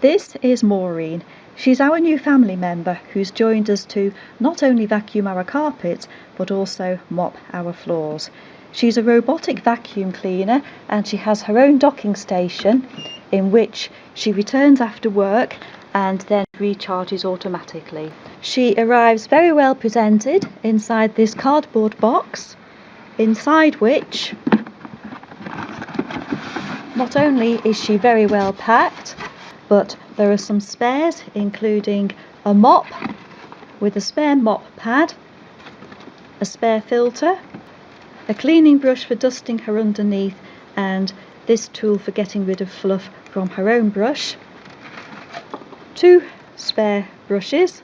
This is Maureen. She's our new family member who's joined us to not only vacuum our carpets but also mop our floors. She's a robotic vacuum cleaner and she has her own docking station in which she returns after work and then recharges automatically. She arrives very well presented inside this cardboard box, inside which not only is she very well packed, but there are some spares, including a mop with a spare mop pad, a spare filter, a cleaning brush for dusting her underneath, and this tool for getting rid of fluff from her own brush, 2 spare brushes,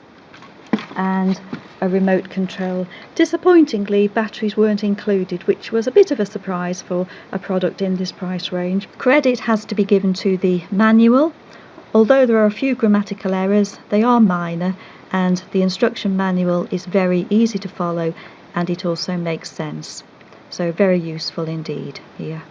and a remote control. Disappointingly, batteries weren't included, which was a bit of a surprise for a product in this price range. Credit has to be given to the manual. Although there are a few grammatical errors, they are minor, and the instruction manual is very easy to follow and it also makes sense. So very useful indeed here.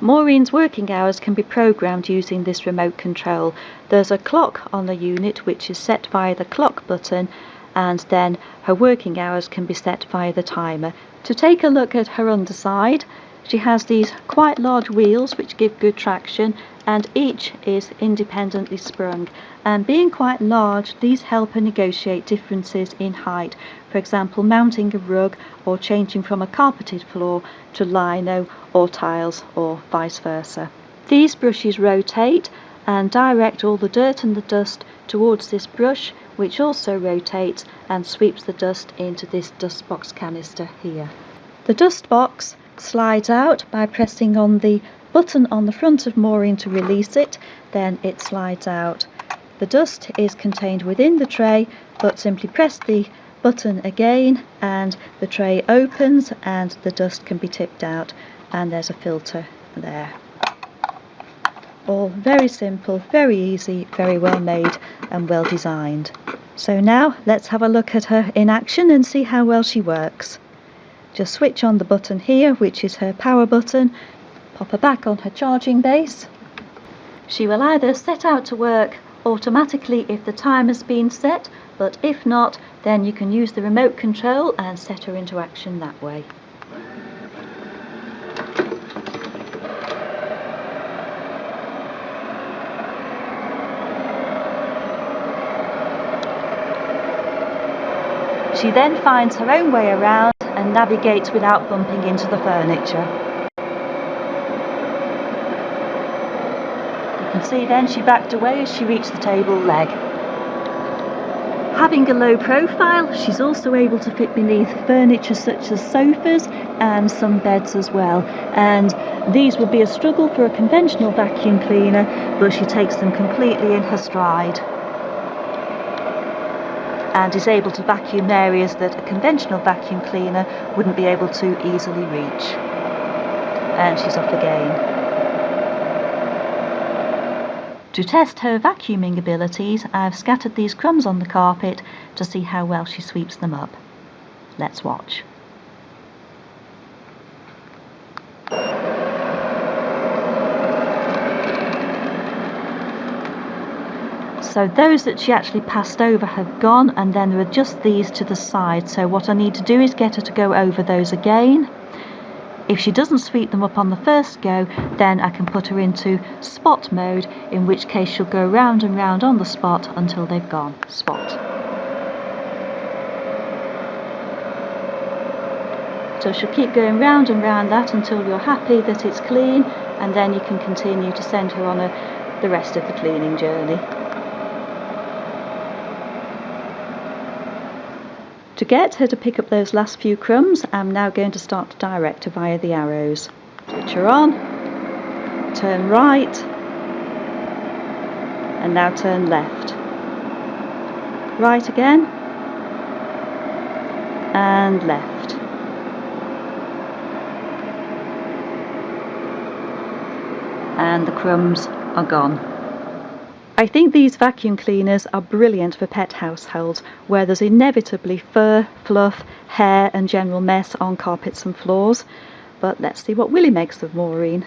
Maureen's working hours can be programmed using this remote control. There's a clock on the unit which is set via the clock button, and then her working hours can be set via the timer. To take a look at her underside, she has these quite large wheels which give good traction, and each is independently sprung, and being quite large, these help her negotiate differences in height, for example mounting a rug or changing from a carpeted floor to lino or tiles or vice versa. These brushes rotate and direct all the dirt and the dust towards this brush, which also rotates and sweeps the dust into this dust box canister here. The dust box slides out by pressing on the button on the front of Maureen to release it, then it slides out. The dust is contained within the tray, but simply press the button again and the tray opens and the dust can be tipped out, and there's a filter there. All very simple, very easy, very well made and well designed. So now let's have a look at her in action and see how well she works. Just switch on the button here, which is her power button, pop her back on her charging base. She will either set out to work automatically if the time has been set, but if not, then you can use the remote control and set her into action that way. She then finds her own way around and navigates without bumping into the furniture. You can see then she backed away as she reached the table leg. Having a low profile, she's also able to fit beneath furniture such as sofas and some beds as well. And these would be a struggle for a conventional vacuum cleaner, but she takes them completely in her stride and is able to vacuum areas that a conventional vacuum cleaner wouldn't be able to easily reach. And she's off again. To test her vacuuming abilities, I've scattered these crumbs on the carpet to see how well she sweeps them up. Let's watch. So those that she actually passed over have gone, and then there are just these to the side. So what I need to do is get her to go over those again. If she doesn't sweep them up on the first go, then I can put her into spot mode, in which case she'll go round and round on the spot until they've gone. Spot. So she'll keep going round and round that until you're happy that it's clean, and then you can continue to send her on the rest of the cleaning journey. To get her to pick up those last few crumbs, I'm now going to start to direct her via the arrows. Switch her on, turn right, and now turn left. Right again, and left. And the crumbs are gone. I think these vacuum cleaners are brilliant for pet households where there's inevitably fur, fluff, hair and general mess on carpets and floors. But let's see what Willie makes of Maureen.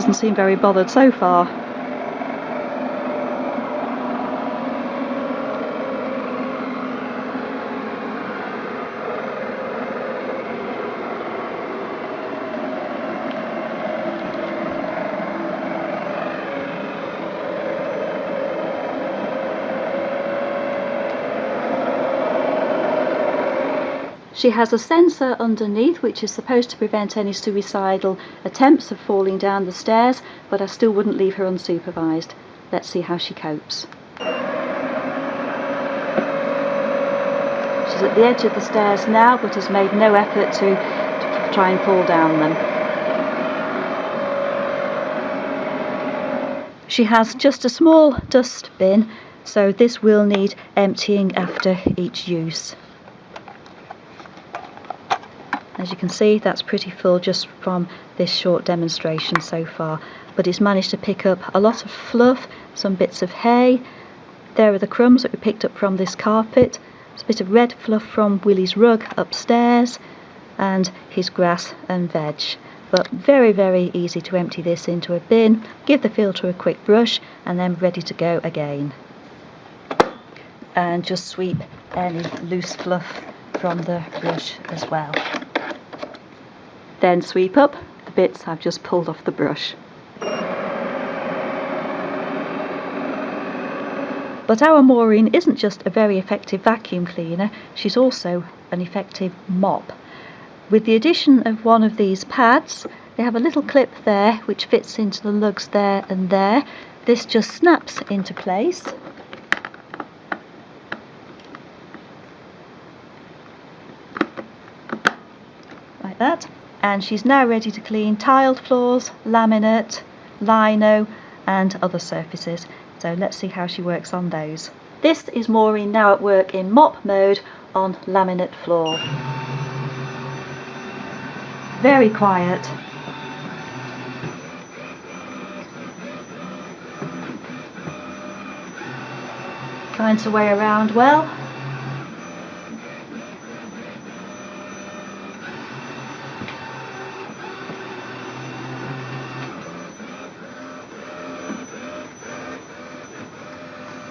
doesn't seem very bothered so far. She has a sensor underneath which is supposed to prevent any suicidal attempts of falling down the stairs, but I still wouldn't leave her unsupervised. Let's see how she copes. She's at the edge of the stairs now, but has made no effort to try and fall down them. She has just a small dustbin, so this will need emptying after each use. As you can see, that's pretty full just from this short demonstration so far, but it's managed to pick up a lot of fluff, some bits of hay. There are the crumbs that we picked up from this carpet. There's a bit of red fluff from Willie's rug upstairs and his grass and veg. But very, very easy to empty this into a bin, give the filter a quick brush, and then ready to go again. And just sweep any loose fluff from the brush as well. Then sweep up the bits I've just pulled off the brush. But our Maureen isn't just a very effective vacuum cleaner, she's also an effective mop. With the addition of one of these pads, they have a little clip there which fits into the lugs there and there. This just snaps into place. Like that. And she's now ready to clean tiled floors, laminate, lino and other surfaces. So let's see how she works on those. This is Maureen now at work in mop mode on laminate floor. Very quiet. Finds her way around well.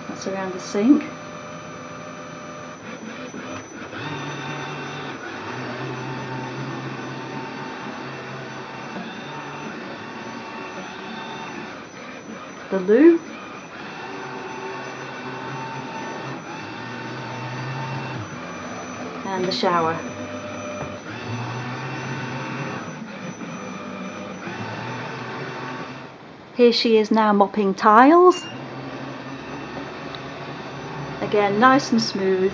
That's around the sink. The loo. And the shower. Here she is now mopping tiles. Again, nice and smooth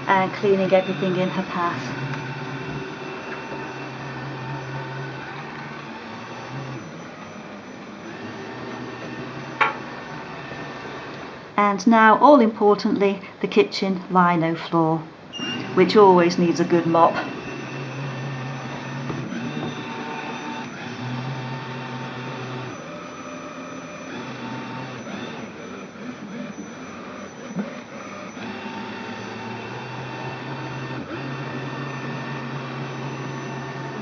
and cleaning everything in her path. And now, all importantly, the kitchen lino floor, which always needs a good mop.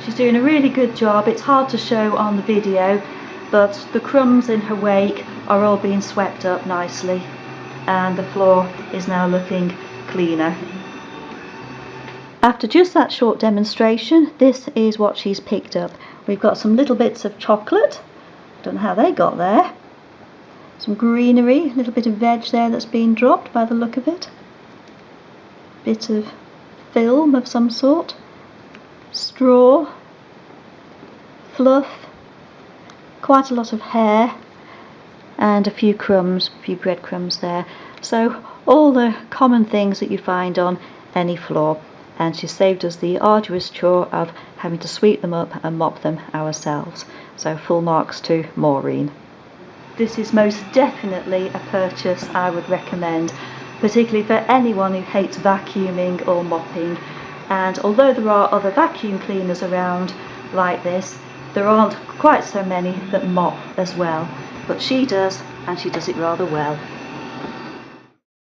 She's doing a really good job. It's hard to show on the video, but the crumbs in her wake are all being swept up nicely and the floor is now looking cleaner. After just that short demonstration, this is what she's picked up. We've got some little bits of chocolate, don't know how they got there, some greenery, a little bit of veg there that's been dropped by the look of it, bit of film of some sort, straw, fluff, quite a lot of hair and a few crumbs, a few breadcrumbs there. So all the common things that you find on any floor, and she saved us the arduous chore of having to sweep them up and mop them ourselves. So full marks to Maureen. This is most definitely a purchase I would recommend, particularly for anyone who hates vacuuming or mopping. And although there are other vacuum cleaners around like this, there aren't quite so many that mop as well. But she does, and she does it rather well.